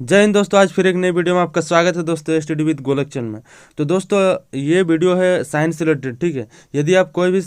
जय हिंद दोस्तों, आज फिर एक नई वीडियो में आपका स्वागत है दोस्तों स्टडी विद गोलकचंद में। तो दोस्तों ये वीडियो है साइंस से रिलेटेड, ठीक है। यदि आप कोई भी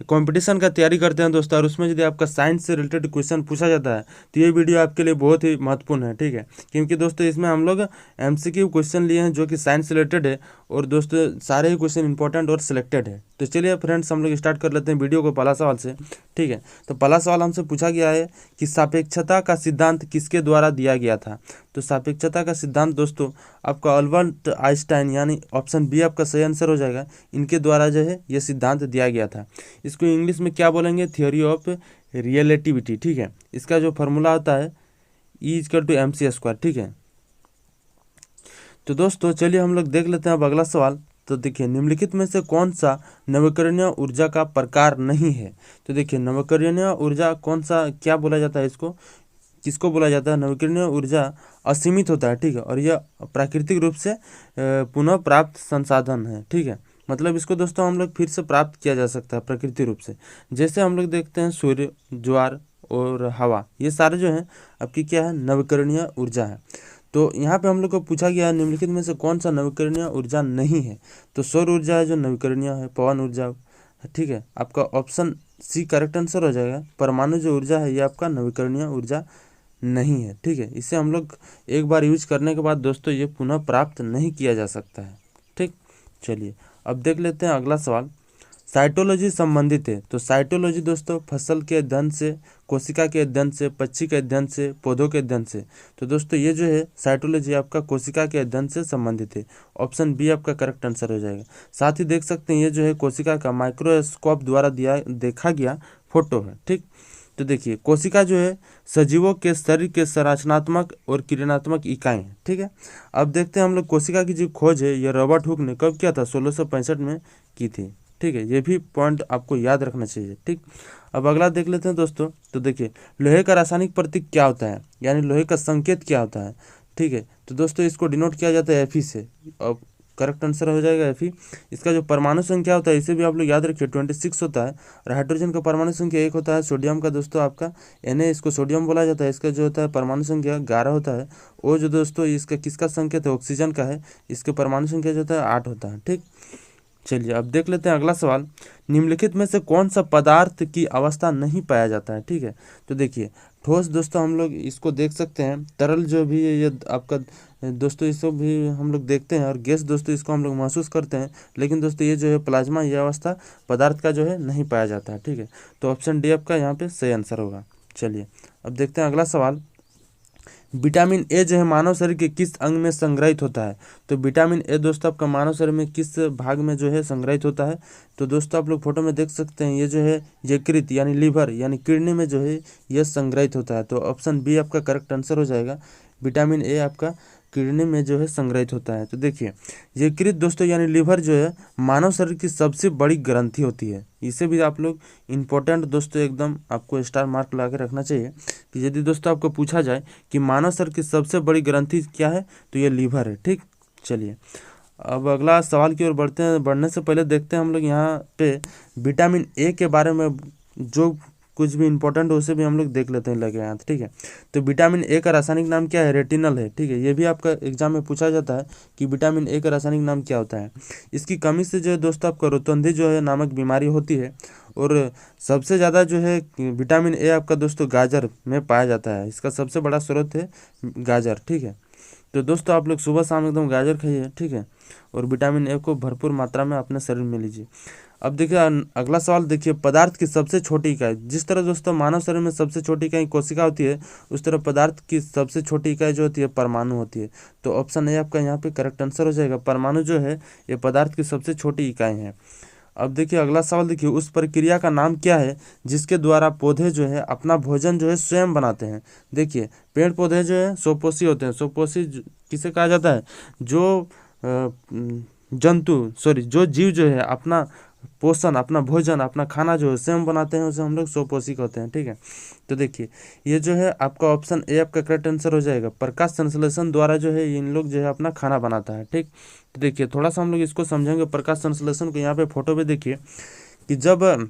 कंपटीशन का तैयारी करते हैं दोस्तों और उसमें यदि आपका साइंस से रिलेटेड क्वेश्चन पूछा जाता है तो ये वीडियो आपके लिए बहुत ही महत्वपूर्ण है, ठीक है। क्योंकि दोस्तों इसमें हम लोग एमसीक्यू क्वेश्चन लिए हैं जो कि साइंस से रिलेटेड है और दोस्तों सारे ही क्वेश्चन इंपॉर्टेंट और सिलेक्टेड है। तो चलिए फ्रेंड्स हम लोग स्टार्ट कर लेते हैं वीडियो को पहला सवाल से, ठीक है। तो पहला सवाल हमसे पूछा गया है कि सापेक्षता का सिद्धांत किसके द्वारा दिया गया था। तो सापेक्षता का सिद्धांत दोस्तों आपका अल्बर्ट आइंस्टाइन यानी ऑप्शन बी आपका सही आंसर हो जाएगा। इनके द्वारा जो है ये सिद्धांत दिया गया था। इसको इंग्लिश में क्या बोलेंगे, थ्योरी ऑफ रिलेटिविटी, ठीक है। इसका जो फॉर्मूला होता है E=mc², ठीक है। तो दोस्तों चलिए हम लोग देख लेते हैं अब अगला सवाल। तो देखिए निम्नलिखित में से कौन सा नवीकरणीय ऊर्जा का प्रकार नहीं है। तो देखिए नवीकरणीय ऊर्जा कौन सा, क्या बोला जाता है इसको, किसको बोला जाता है। नवीकरणीय ऊर्जा असीमित होता है, ठीक है। और यह प्राकृतिक रूप से पुनः प्राप्त संसाधन है, ठीक है। मतलब इसको दोस्तों हम लोग फिर से प्राप्त किया जा सकता है प्राकृतिक रूप से। जैसे हम लोग देखते हैं सूर्य, ज्वार और हवा, ये सारे जो हैं आपकी क्या है, नवीकरणीय ऊर्जा है। तो यहाँ पे हम लोग को पूछा गया है निम्नलिखित में से कौन सा नवीकरणीय ऊर्जा नहीं है। तो सौर ऊर्जा है जो नवीकरणीय है, पवन ऊर्जा, ठीक है। आपका ऑप्शन सी करेक्ट आंसर हो जाएगा। परमाणु जो ऊर्जा है ये आपका नवीकरणीय ऊर्जा नहीं है, ठीक है। इसे हम लोग एक बार यूज करने के बाद दोस्तों ये पुनः प्राप्त नहीं किया जा सकता है, ठीक। चलिए अब देख लेते हैं अगला सवाल। साइटोलॉजी संबंधित है। तो साइटोलॉजी दोस्तों फसल के अध्ययन से, कोशिका के अध्ययन से, पक्षी के अध्ययन से, पौधों के अध्ययन से। तो दोस्तों ये जो है साइटोलॉजी आपका कोशिका के अध्ययन से संबंधित है। ऑप्शन बी आपका करेक्ट आंसर हो जाएगा। साथ ही देख सकते हैं ये जो है कोशिका का माइक्रोस्कोप द्वारा देखा गया फोटो है, ठीक। तो देखिए कोशिका जो है सजीवों के शरीर के संरचनात्मक और किरणात्मक इकाई है, ठीक है। अब देखते हैं हम लोग कोशिका की जो खोज है ये रॉबर्ट हुक ने कब किया था, 1665 में की थी, ठीक है। ये भी पॉइंट आपको याद रखना चाहिए, ठीक। अब अगला देख लेते हैं दोस्तों। तो देखिए लोहे का रासायनिक प्रतीक क्या होता है, यानी लोहे का संकेत क्या होता है, ठीक है। तो दोस्तों इसको डिनोट किया जाता है Fe से। अब करेक्ट आंसर हो जाएगा Fe। इसका जो परमाणु संख्या होता है इसे भी आप लोग याद रखिए 26 होता है। और हाइड्रोजन का परमाणु संख्या 1 होता है। सोडियम का दोस्तों आपका Na, इसको सोडियम बोला जाता है। इसका जो होता है परमाणु संख्या 11 होता है। वो जो दोस्तों इसका किसका संकेत है, ऑक्सीजन का है। इसके परमाणु संख्या जो होता है 8 होता है, ठीक। चलिए अब देख लेते हैं अगला सवाल। निम्नलिखित में से कौन सा पदार्थ की अवस्था नहीं पाया जाता है, ठीक है। तो देखिए ठोस दोस्तों हम लोग इसको देख सकते हैं, तरल जो भी है ये आपका दोस्तों इसको भी हम लोग देखते हैं, और गैस दोस्तों इसको हम लोग महसूस करते हैं। लेकिन दोस्तों ये जो है प्लाज्मा, ये अवस्था पदार्थ का जो है नहीं पाया जाता है, ठीक है। तो ऑप्शन डी आपका यहाँ पे सही आंसर होगा। चलिए अब देखते हैं अगला सवाल। विटामिन ए जो है मानव शरीर के किस अंग में संग्रहित होता है। तो विटामिन ए दोस्तों आपका मानव शरीर में किस भाग में जो है संग्रहित होता है। तो दोस्तों आप लोग फोटो में देख सकते हैं ये जो है यकृत यानी लीवर यानी किडनी में जो है ये संग्रहित होता है। तो ऑप्शन बी आपका करेक्ट आंसर हो जाएगा। विटामिन ए आपका किडनी में जो है संग्रहित होता है। तो देखिए यकृत दोस्तों यानी लीवर जो है मानव शरीर की सबसे बड़ी ग्रंथि होती है। इसे भी आप लोग इम्पोर्टेंट दोस्तों एकदम आपको स्टार मार्क लगा के रखना चाहिए कि यदि दोस्तों आपको पूछा जाए कि मानव शरीर की सबसे बड़ी ग्रंथि क्या है तो ये लीवर है, ठीक। चलिए अब अगला सवाल की ओर बढ़ते हैं। बढ़ने से पहले देखते हैं हम लोग यहाँ पे विटामिन ए के बारे में जो कुछ भी इंपॉर्टेंट हो उसे भी हम लोग देख लेते हैं लगे यहाँ, ठीक है। तो विटामिन ए का रासायनिक नाम क्या है, रेटिनल है, ठीक है। ये भी आपका एग्जाम में पूछा जाता है कि विटामिन ए का रासायनिक नाम क्या होता है। इसकी कमी से जो है दोस्तों आपका रोतंधी जो है नामक बीमारी होती है। और सबसे ज़्यादा जो है विटामिन ए आपका दोस्तों गाजर में पाया जाता है। इसका सबसे बड़ा स्रोत है गाजर, ठीक है। तो दोस्तों आप लोग सुबह शाम एकदम गाजर खाइए, ठीक है। और विटामिन ए को भरपूर मात्रा में अपने शरीर में लीजिए। अब देखिए अगला सवाल देखिए, पदार्थ की सबसे छोटी इकाई। जिस तरह दोस्तों मानव शरीर में सबसे छोटी इकाई कोशिका होती है, उस तरह पदार्थ की सबसे छोटी इकाई जो होती है परमाणु होती है। तो ऑप्शन ए आपका यहाँ पे करेक्ट आंसर हो जाएगा। परमाणु जो है ये पदार्थ की सबसे छोटी इकाई है। अब देखिए अगला सवाल देखिए, उस प्रक्रिया का नाम क्या है जिसके द्वारा पौधे जो है अपना भोजन जो है स्वयं बनाते हैं। देखिए पेड़ पौधे जो है स्वपोषी होते हैं। स्वपोषी किसे कहा जाता है, जो जो जीव जो है अपना पोषण, अपना भोजन, अपना खाना जो है स्वयं बनाते हैं उसे हम लोग स्वपोषी कहते हैं, ठीक है। तो देखिए ये जो है आपका ऑप्शन ए आपका करेक्ट आंसर हो जाएगा। प्रकाश संश्लेषण द्वारा जो है इन लोग जो है अपना खाना बनाता है, ठीक। तो देखिए थोड़ा सा हम लोग इसको समझेंगे प्रकाश संश्लेषण को। यहाँ पे फोटो पे देखिए कि जब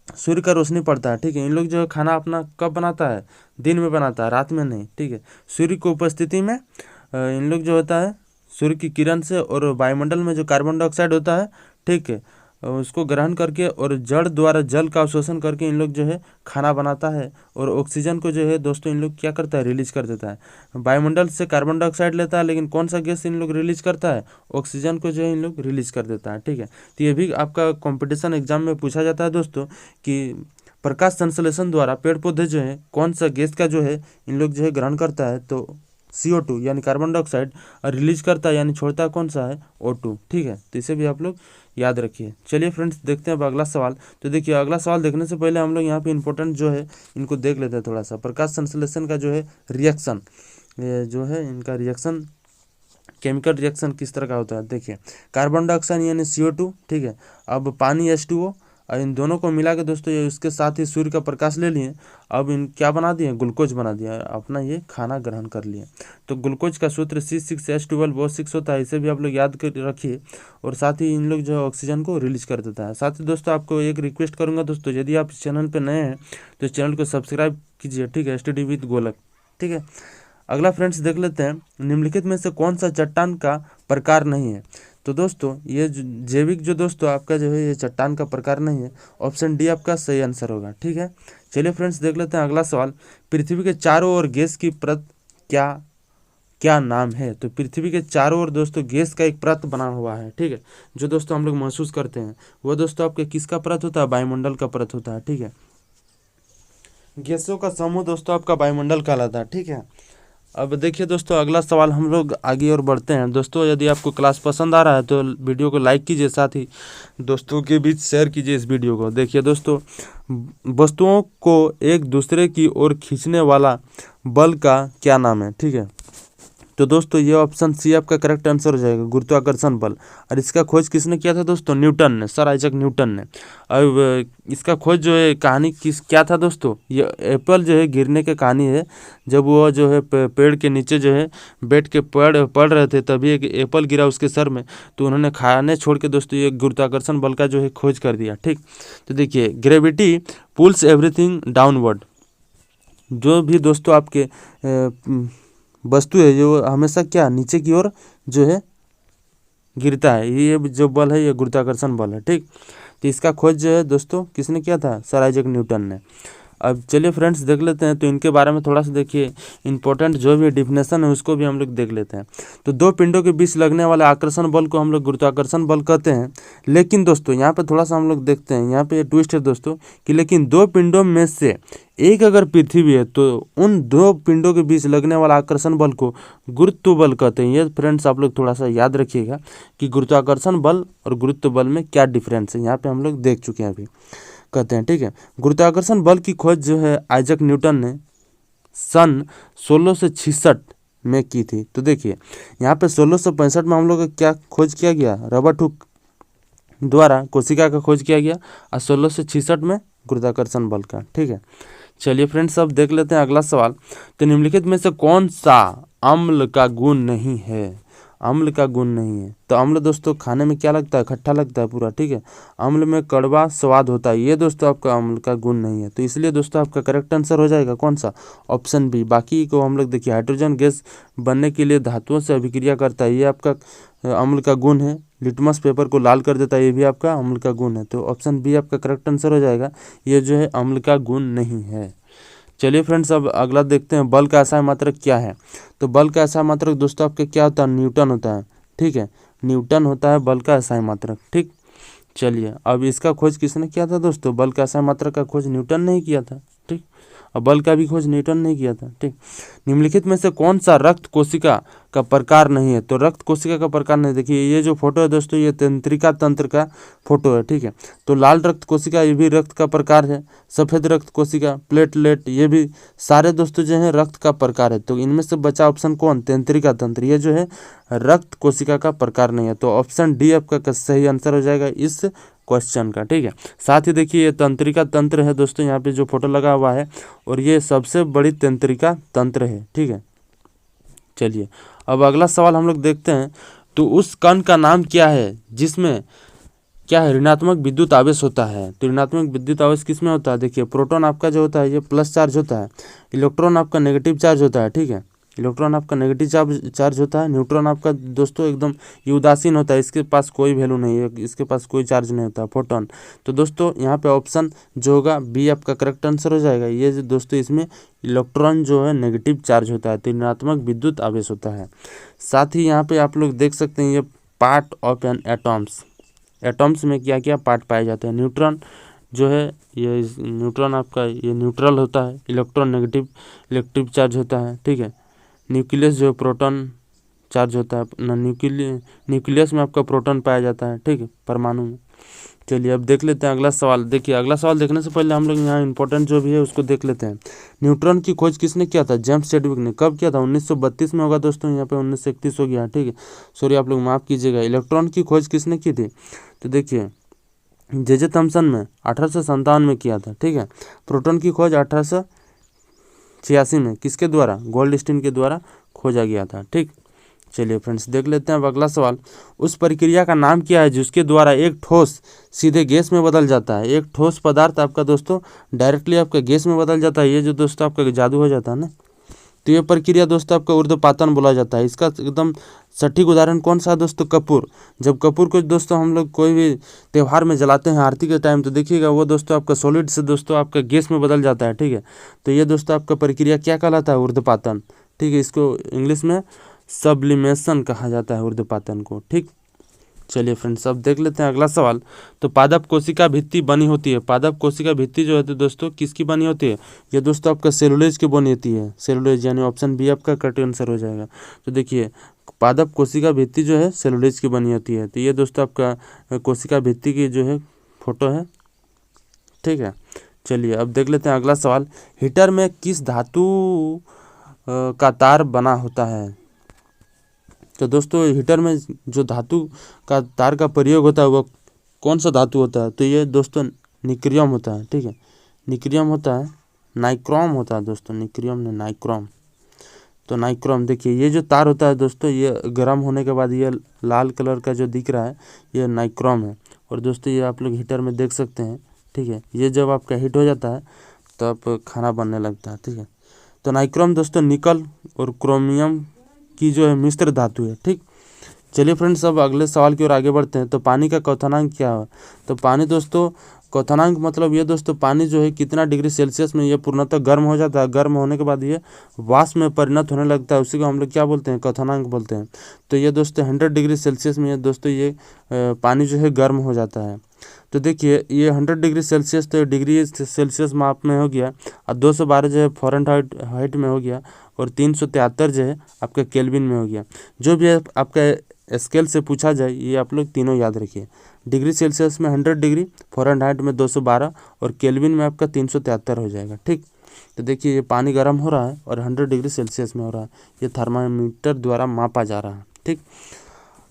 सूर्य का रोशनी पड़ता है, ठीक है। इन लोग जो है खाना अपना कब बनाता है, दिन में बनाता है, रात में नहीं, ठीक है। सूर्य की उपस्थिति में इन लोग जो होता है सूर्य की किरण से और वायुमंडल में जो कार्बन डाइऑक्साइड होता है, ठीक है, उसको ग्रहण करके और जड़ द्वारा जल का अवशोषण करके इन लोग जो है खाना बनाता है। और ऑक्सीजन को जो है दोस्तों इन लोग क्या करता है, रिलीज कर देता है। वायुमंडल से कार्बन डाइऑक्साइड लेता है, लेकिन कौन सा गैस इन लोग रिलीज करता है, ऑक्सीजन को जो है इन लोग रिलीज कर देता है, ठीक है। तो ये भी आपका कंपटीशन एग्जाम में पूछा जाता है दोस्तों कि प्रकाश संश्लेषण द्वारा पेड़ पौधे जो है कौन सा गैस का जो है इन लोग जो है ग्रहण करता है, तो CO2 यानी कार्बन डाइऑक्साइड, और रिलीज करता है यानी छोड़ता है कौन सा है, O2, ठीक है। तो इसे भी आप लोग याद रखिए। चलिए फ्रेंड्स देखते हैं अब अगला सवाल। तो देखिए अगला सवाल देखने से पहले हम लोग यहाँ पे इंपॉर्टेंट जो है इनको देख लेते हैं थोड़ा सा। प्रकाश संश्लेषण का जो है रिएक्शन, ये जो है इनका रिएक्शन, केमिकल रिएक्शन किस तरह का होता है। देखिए कार्बन डाइऑक्साइड यानी CO2, ठीक है। अब पानी H2O, और इन दोनों को मिला के दोस्तों ये उसके साथ ही सूर्य का प्रकाश ले लिए। अब इन क्या बना दिए, ग्लूकोज बना दिया, अपना ये खाना ग्रहण कर लिए। तो ग्लूकोज का सूत्र C6H12O6 होता है, इसे भी आप लोग याद कर रखिए। और साथ ही इन लोग जो है ऑक्सीजन को रिलीज कर देता है। साथ ही दोस्तों आपको एक रिक्वेस्ट करूँगा दोस्तों, यदि आप इस चैनल पर नए हैं तो इस चैनल को सब्सक्राइब कीजिए, ठीक है, स्टडी विद गोलक, ठीक है। अगला फ्रेंड्स देख लेते हैं, निम्नलिखित में से कौन सा चट्टान का प्रकार नहीं है। तो दोस्तों ये जैविक जो दोस्तों आपका जो है ये चट्टान का प्रकार नहीं है। ऑप्शन डी आपका सही आंसर होगा, ठीक है। चलिए फ्रेंड्स देख लेते हैं अगला सवाल। पृथ्वी के चारों ओर गैस की परत क्या क्या नाम है। तो पृथ्वी के चारों ओर दोस्तों गैस का एक परत बना हुआ है, ठीक है, जो दोस्तों हम लोग महसूस करते हैं। वो दोस्तों आपके किसका परत होता है, वायुमंडल का परत होता है, ठीक है। गैसों का समूह दोस्तों आपका वायुमंडल कहलाता है, ठीक है। अब देखिए दोस्तों अगला सवाल हम लोग आगे और बढ़ते हैं। दोस्तों यदि आपको क्लास पसंद आ रहा है तो वीडियो को लाइक कीजिए, साथ ही दोस्तों के बीच शेयर कीजिए इस वीडियो को। देखिए दोस्तों, वस्तुओं को एक दूसरे की ओर खींचने वाला बल का क्या नाम है, ठीक है। तो दोस्तों ये ऑप्शन सी आपका करेक्ट आंसर हो जाएगा, गुरुत्वाकर्षण बल। और इसका खोज किसने किया था दोस्तों, न्यूटन ने, सर आइजैक न्यूटन ने। अब इसका खोज जो है कहानी क्या था दोस्तों, ये एप्पल जो है गिरने की कहानी है। जब वो जो है पेड़ के नीचे जो है बैठ के पढ़ रहे थे, तभी एक एप्पल गिरा उसके सर में, तो उन्होंने खाने छोड़ के दोस्तों ये गुरुत्वाकर्षण बल का जो है खोज कर दिया, ठीक। तो देखिए ग्रेविटी पुल्स एवरीथिंग डाउनवर्ड, जो भी दोस्तों आपके वस्तु है जो हमेशा क्या नीचे की ओर जो है गिरता है, ये जो बल है ये गुरुत्वाकर्षण बल है, ठीक। तो इसका खोज जो है दोस्तों किसने किया था, सर आइजैक न्यूटन ने। अब चलिए फ्रेंड्स देख लेते हैं, तो इनके बारे में थोड़ा सा देखिए, इंपॉर्टेंट जो भी डेफिनेशन है उसको भी हम लोग देख लेते हैं। तो दो पिंडों के बीच लगने वाले आकर्षण बल को हम लोग गुरुत्वाकर्षण बल कहते हैं। लेकिन दोस्तों यहाँ पे थोड़ा सा हम लोग देखते हैं, यहाँ पे ट्विस्ट है दोस्तों कि लेकिन दो पिंडों में से एक अगर पृथ्वी है तो उन दो पिंडों के बीच लगने वाला आकर्षण बल को गुरुत्व बल कहते हैं। ये फ्रेंड्स आप लोग थोड़ा सा याद रखिएगा कि गुरुत्वाकर्षण बल और गुरुत्व बल में क्या डिफरेंस है, यहाँ पे हम लोग देख चुके हैं अभी, कहते हैं, ठीक है। गुरुत्वाकर्षण बल की खोज जो है आइजैक न्यूटन ने सन 1666 में की थी। तो देखिए यहाँ पे 1665 में हम लोग का क्या खोज किया गया, रबर्ट हुक द्वारा कोशिका का खोज किया गया, और 1666 में गुरुत्वाकर्षण बल का, ठीक है। चलिए फ्रेंड्स अब देख लेते हैं अगला सवाल। तो निम्नलिखित में से कौन सा अम्ल का गुण नहीं है, अम्ल का गुण नहीं है। तो अम्ल दोस्तों खाने में क्या लगता है, खट्टा लगता है पूरा, ठीक है। अम्ल में कड़वा स्वाद होता है, ये दोस्तों आपका अम्ल का गुण नहीं है। तो इसलिए दोस्तों आपका करेक्ट आंसर हो जाएगा कौन सा, ऑप्शन बी। बाकी को हम लोग देखिए हाइड्रोजन गैस बनने के लिए धातुओं से अभिक्रिया करता है, ये आपका अम्ल का गुण है। लिटमस पेपर को लाल कर देता है, ये भी आपका अम्ल का गुण है। तो ऑप्शन बी आपका करेक्ट आंसर हो जाएगा, ये जो है अम्ल का गुण नहीं है। चलिए फ्रेंड्स अब अगला देखते हैं, बल का असाय मात्रक क्या है। तो बल का असाय मात्रक दोस्तों आपके क्या होता है, न्यूटन होता है, ठीक है। न्यूटन होता है बल का असाय मात्रक, ठीक। चलिए अब इसका खोज किसने किया था दोस्तों, बल का असाय मात्रक का खोज न्यूटन ने ही किया था, ठीक। और बल का भी खोज न्यूटन ने किया था, ठीक। निम्नलिखित में से कौन सा रक्त कोशिका का प्रकार नहीं है। तो रक्त कोशिका का प्रकार नहीं, देखिए ये जो फोटो है दोस्तों ये तंत्रिका तंत्र का फोटो है, ठीक है। तो लाल रक्त कोशिका ये भी रक्त का प्रकार है, सफेद रक्त कोशिका, प्लेटलेट, ये भी सारे दोस्तों जो है रक्त का प्रकार है। तो इनमें से बचा ऑप्शन कौन, तंत्रिका तंत्र, ये जो है रक्त कोशिका का प्रकार नहीं है। तो ऑप्शन डी आपका सही आंसर हो जाएगा इस क्वेश्चन का, ठीक है। साथ ही देखिए ये तंत्रिका तंत्र है दोस्तों, यहाँ पे जो फोटो लगा हुआ है, और ये सबसे बड़ी तंत्रिका तंत्र है, ठीक है। चलिए अब अगला सवाल हम लोग देखते हैं। तो उस कण का नाम क्या है जिसमें क्या है, ऋणात्मक विद्युत आवेश होता है। तो ऋणात्मक विद्युत आवेश किस में होता है, देखिए प्रोटॉन आपका जो होता है ये प्लस चार्ज होता है, इलेक्ट्रॉन आपका नेगेटिव चार्ज होता है, ठीक है, इलेक्ट्रॉन आपका नेगेटिव चार्ज होता है, न्यूट्रॉन आपका दोस्तों एकदम ये उदासीन होता है, इसके पास कोई वैल्यू नहीं है, इसके पास कोई चार्ज नहीं होता, फोटोन। तो दोस्तों यहाँ पे ऑप्शन जो होगा बी आपका करेक्ट आंसर हो जाएगा। ये जो दोस्तों इसमें इलेक्ट्रॉन जो है नेगेटिव चार्ज होता है, तो ऋणात्मक विद्युत आवेश होता है। साथ ही यहाँ पे आप लोग देख सकते हैं ये part of an atoms, atoms में क्या क्या पार्ट पाए जाते हैं। न्यूट्रॉन जो है ये न्यूट्रॉन आपका ये न्यूट्रल होता है, इलेक्ट्रॉन नेगेटिव इलेक्ट्रिक चार्ज होता है, ठीक है। न्यूक्लियस जो है प्रोटॉन चार्ज होता है, न्यूक्लियस में आपका प्रोटॉन पाया जाता है, ठीक है, परमाणु में। चलिए अब देख लेते हैं अगला सवाल। देखिए अगला सवाल देखने से पहले हम लोग यहाँ इंपॉर्टेंट जो भी है उसको देख लेते हैं। न्यूट्रॉन की खोज किसने किया था, जेम्स चैडविक ने। कब किया था, 1932 में होगा दोस्तों, यहाँ पे 1931 हो गया, ठीक है, सॉरी आप लोग माफ़ कीजिएगा। इलेक्ट्रॉन की खोज किसने की थी, तो देखिए जे थॉमसन में 1857 में किया था, ठीक है। प्रोटॉन की खोज 1886 में किसके द्वारा, गोल्डस्टीन के द्वारा खोजा गया था, ठीक। चलिए फ्रेंड्स देख लेते हैं अब अगला सवाल। उस प्रक्रिया का नाम क्या है जिसके द्वारा एक ठोस सीधे गैस में बदल जाता है। एक ठोस पदार्थ आपका दोस्तों डायरेक्टली आपका गैस में बदल जाता है, ये जो दोस्तों आपका जादू हो जाता है ना, तो ये प्रक्रिया दोस्तों आपका ऊर्ध्वपातन बोला जाता है। इसका एकदम सटीक उदाहरण कौन सा है दोस्तों, कपूर। जब कपूर को दोस्तों हम लोग कोई भी त्यौहार में जलाते हैं आरती के टाइम, तो देखिएगा वो दोस्तों आपका सॉलिड से दोस्तों आपका गैस में बदल जाता है, ठीक है। तो ये दोस्तों आपका प्रक्रिया क्या कहलाता है, ऊर्ध्वपातन, ठीक है। इसको इंग्लिश में सब्लिमेशन कहा जाता है ऊर्ध्वपातन को, ठीक। चलिए फ्रेंड्स अब देख लेते हैं अगला सवाल। तो पादप कोशिका भित्ति बनी होती है, पादप कोशिका भित्ति जो है तो दोस्तों किसकी बनी होती है, ये दोस्तों आपका सेलुलोज की बनी होती है, सेलुलोज, यानी ऑप्शन बी आपका करेक्ट आंसर हो जाएगा। तो देखिए पादप कोशिका भित्ति जो है सेलुलोज की बनी होती है। तो ये दोस्तों आपका कोशिका भित्ति की जो है फोटो है, ठीक है। चलिए अब देख लेते हैं अगला सवाल। हीटर में किस धातु का तार बना होता है। तो दोस्तों हीटर में जो धातु का तार का प्रयोग होता है वो कौन सा धातु होता है, तो ये दोस्तों निक्रियम होता है, ठीक है, निक्रियम होता है, नाइक्रोम होता है दोस्तों, निक्रियम ने नाइक्रोम। तो नाइक्रोम देखिए ये जो तार होता है दोस्तों ये गर्म होने के बाद ये लाल कलर का जो दिख रहा है ये नाइक्रोम है। और दोस्तों ये आप लोग हीटर में देख सकते हैं, ठीक है, ये जब आपका हीट हो जाता है तब खाना बनने लगता है, ठीक है। तो नाइक्रोम दोस्तों निकल और क्रोमियम की जो है मिश्र धातु है, ठीक। चलिए फ्रेंड्स अब अगले सवाल की ओर आगे बढ़ते हैं। तो पानी का क्वथनांक क्या है, तो पानी दोस्तों क्वथनांक मतलब ये दोस्तों पानी जो है कितना डिग्री सेल्सियस में ये पूर्णतः गर्म हो जाता है, गर्म होने के बाद ये वाष्प में परिणत होने लगता है, उसी को हम लोग क्या बोलते हैं, क्वथनांक बोलते हैं। तो ये दोस्तों 100 डिग्री सेल्सियस में ये दोस्तों ये पानी जो है गर्म हो जाता है। तो देखिए ये 100 डिग्री सेल्सियस तो डिग्री सेल्सियस माप में हो गया, और 212 जो है फ़ारेनहाइट में हो गया, और 373 जो है आपका केल्विन में हो गया। जो भी आपका स्केल से पूछा जाए ये आप लोग तीनों याद रखिए, डिग्री सेल्सियस में 100 डिग्री, फ़ारेनहाइट में 212 और केल्विन में आपका 373 हो जाएगा, ठीक। तो देखिए ये पानी गर्म हो रहा है और 100 डिग्री सेल्सियस में हो रहा है, ये थर्मामीटर द्वारा मापा जा रहा है, ठीक।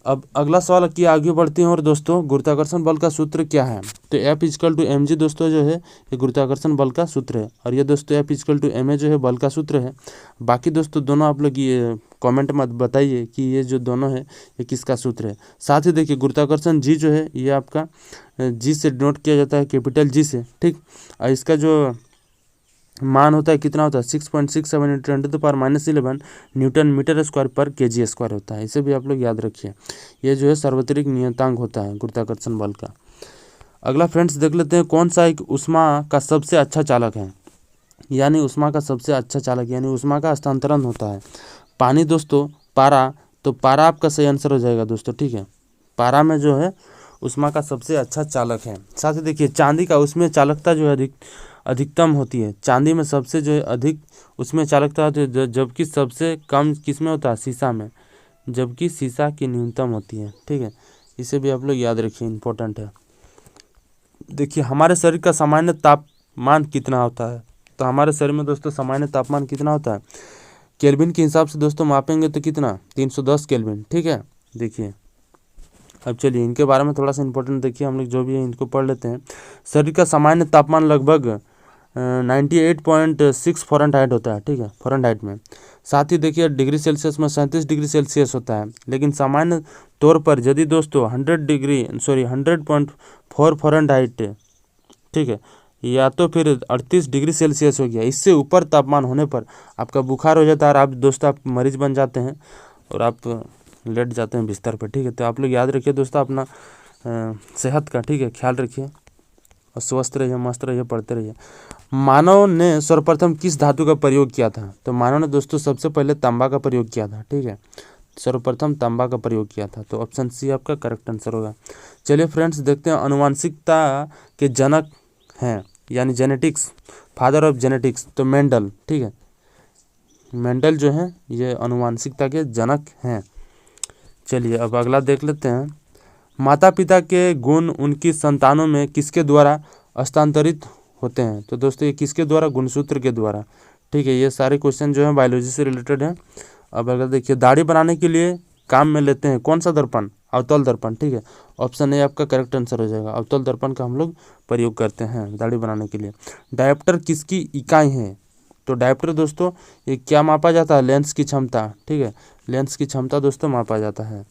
अब अगला सवाल की आगे बढ़ती हैं और दोस्तों गुरुत्वाकर्षण बल का सूत्र क्या है। तो F=mg दोस्तों जो है ये गुरुत्वाकर्षण बल का सूत्र है, और ये दोस्तों F=ma जो है बल का सूत्र है। बाकी दोस्तों दोनों आप लोग ये कमेंट मत बताइए कि ये जो दोनों है ये किसका सूत्र है। साथ ही देखिए गुरुत्वाकर्षण जी जो है ये आपका जी से डिनोट किया जाता है, कैपिटल जी से, ठीक। और इसका जो मान होता है कितना होता है 6.67 × 10⁻11 न्यूटन मीटर स्क्वायर पर kg स्क्वायर होता है। इसे भी आप लोग याद रखिए, ये जो है सार्वत्रिक नियतांक होता है गुरुत्वाकर्षण बल का। अगला फ्रेंड्स देख लेते हैं कौन सा एक ऊष्मा का सबसे अच्छा चालक है, यानी ऊष्मा का सबसे अच्छा चालक यानी ऊष्मा का हस्तांतरण होता है। पानी दोस्तों, पारा, तो पारा आपका सही आंसर हो जाएगा दोस्तों, ठीक है। पारा में जो है ऊष्मा का सबसे अच्छा चालक है। साथ ही देखिए चांदी का उसमें चालकता जो है अधिकतम होती है, चांदी में सबसे जो है अधिक उसमें चालकता होती है, जबकि सबसे कम किसमें होता है, शीशा में, जबकि शीशा की न्यूनतम होती है, ठीक है। इसे भी आप लोग याद रखिए, इंपॉर्टेंट है। देखिए हमारे शरीर का सामान्य तापमान कितना होता है, तो हमारे शरीर में दोस्तों सामान्य तापमान कितना होता है, केल्विन के हिसाब से दोस्तों मापेंगे तो कितना 310 केल्विन, ठीक है। देखिए अब चलिए इनके बारे में थोड़ा सा इंपॉर्टेंट देखिए, हम लोग जो भी है इनको पढ़ लेते हैं। शरीर का सामान्य तापमान लगभग 98.6 फ़ारेनहाइट होता है, ठीक है, फ़ारेनहाइट में। साथ ही देखिए डिग्री सेल्सियस में 37 डिग्री सेल्सियस होता है। लेकिन सामान्य तौर पर यदि दोस्तों 100.4 फ़ारेनहाइट, ठीक है, या तो फिर 38 डिग्री सेल्सियस हो गया, इससे ऊपर तापमान होने पर आपका बुखार हो जाता है और आप दोस्तों आप मरीज बन जाते हैं और आप लेट जाते हैं बिस्तर पर, ठीक है। तो आप लोग याद रखिए दोस्तों अपना सेहत का, ठीक है, ख्याल रखिए और स्वस्थ रहिए, मस्त रहिए, पढ़ते रहिए। मानव ने सर्वप्रथम किस धातु का प्रयोग किया था? तो मानव ने दोस्तों सबसे पहले तांबा का प्रयोग किया था, ठीक है, सर्वप्रथम तांबा का प्रयोग किया था। तो ऑप्शन सी आपका करेक्ट आंसर होगा। चलिए फ्रेंड्स देखते हैं अनुवांशिकता के जनक हैं, यानी जेनेटिक्स, फादर ऑफ जेनेटिक्स, तो मेंडल, ठीक है, मेंडल जो है ये अनुवांशिकता के जनक हैं। चलिए अब अगला देख लेते हैं। माता पिता के गुण उनकी संतानों में किसके द्वारा हस्तांतरित होते हैं? तो दोस्तों ये किसके द्वारा? गुणसूत्र के द्वारा, ठीक है। ये सारे क्वेश्चन जो हैं बायोलॉजी से रिलेटेड हैं। अब अगर देखिए दाढ़ी बनाने के लिए काम में लेते हैं कौन सा दर्पण? अवतल दर्पण, ठीक है। ऑप्शन ए आपका करेक्ट आंसर हो जाएगा। अवतल दर्पण का हम लोग प्रयोग करते हैं दाढ़ी बनाने के लिए। डायोप्टर किसकी इकाई है? तो डायोप्टर दोस्तों ये क्या मापा जाता है? लेंस की क्षमता, ठीक है, लेंस की क्षमता दोस्तों मापा जाता है,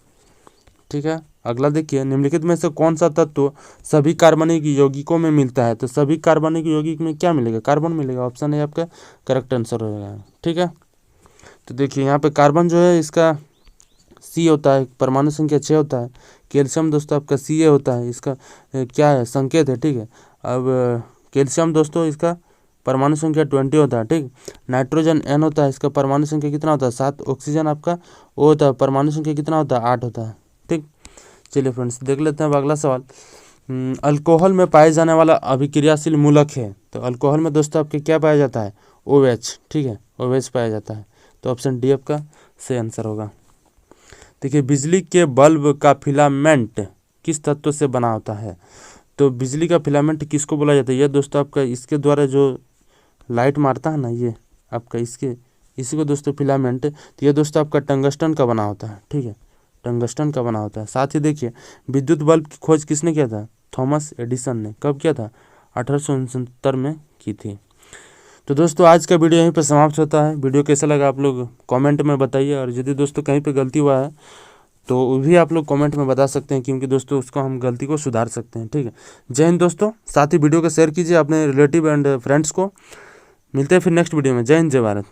ठीक है। अगला देखिए निम्नलिखित में से कौन सा तत्व सभी कार्बनिक यौगिकों में मिलता है? तो सभी कार्बनिक यौगिक में क्या मिलेगा? कार्बन मिलेगा। ऑप्शन ए आपका करेक्ट आंसर हो जाएगा, ठीक है। तो देखिए यहाँ पे कार्बन जो है इसका सी होता है, परमाणु संख्या 6 होता है। कैल्शियम दोस्तों आपका Ca होता है, इसका क्या है? संकेत है, ठीक है। अब कैल्शियम दोस्तों इसका परमाणु संख्या 20 होता है, ठीक। नाइट्रोजन N होता है, इसका परमाणु संख्या कितना होता है? 7। ऑक्सीजन आपका O होता है, परमाणु संख्या कितना होता है? 8 होता है, ठीक। चलिए फ्रेंड्स देख लेते हैं अब अगला सवाल। अल्कोहल में पाए जाने वाला अभिक्रियाशील मूलक है? तो अल्कोहल में दोस्तों आपके क्या पाया जाता है? OH, ठीक है, OH पाया जाता है। तो ऑप्शन डी आपका सही आंसर होगा। देखिए बिजली के बल्ब का फिलामेंट किस तत्व से बना होता है? तो बिजली का फिलामेंट किसको बोला जाता है? ये दोस्तों आपका इसके द्वारा जो लाइट मारता है ना, ये आपका इसी को दोस्तों फिलामेंट, तो ये दोस्तों आपका टंगस्टन का बना होता है, ठीक है, टंगस्टन का बना होता है। साथ ही देखिए विद्युत बल्ब की खोज किसने किया था? थॉमस एडिसन ने। कब किया था? 1869 में की थी। तो दोस्तों आज का वीडियो यहीं पर समाप्त होता है। वीडियो कैसा लगा आप लोग कमेंट में बताइए, और यदि दोस्तों कहीं पे गलती हुआ है तो वो भी आप लोग कमेंट में बता सकते हैं, क्योंकि दोस्तों उसको हम गलती को सुधार सकते हैं, ठीक है। जय हिंद दोस्तों। साथ ही वीडियो को शेयर कीजिए अपने रिलेटिव एंड फ्रेंड्स को। मिलते हैं फिर नेक्स्ट वीडियो में। जय हिंद, जय भारत।